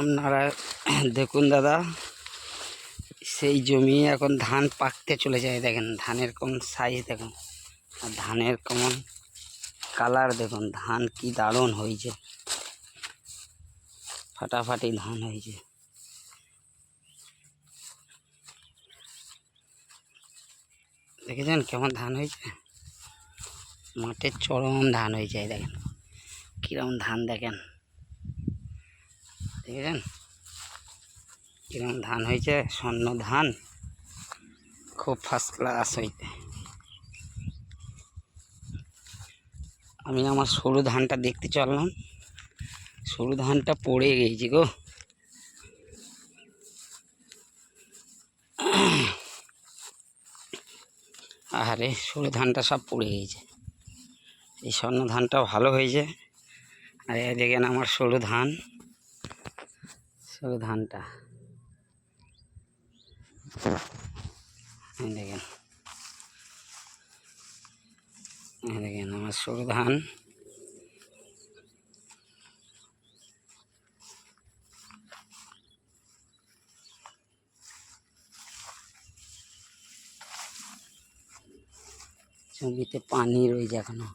আপনারা দেখুন দাদা, সেই জমি এখন ধান পাকতে চলে যায়। দেখেন ধানের কোন সাইজ দেখুন, আর ধানের কেমন কালার দেখুন। ধান কি দারুণ হয়েছে, ফাটাফাটি ধান হয়েছে। দেখেছেন কেমন ধান হয়েছে, মাঠের চরম ধান হয়েছে। দেখেন কিরম ধান, দেখেন দেখেছেন কিরম ধান হয়েছে, স্বর্ণ ধান, খুব ফার্স্ট ক্লাস হয়েছে। আমি আমার সরু ধানটা দেখতে চললাম, সরু ধানটা পড়ে গেছে গো। আরে সরু ধানটা সব পড়ে গেছে। এই স্বর্ণ ধানটা ভালো হয়েছে। আর এই দেখেন আমার সরু ধান, সরু ধানটা দেখেন, দেখেন আমার সরু ধান। জমিতে পানি রয়েছে এখনো।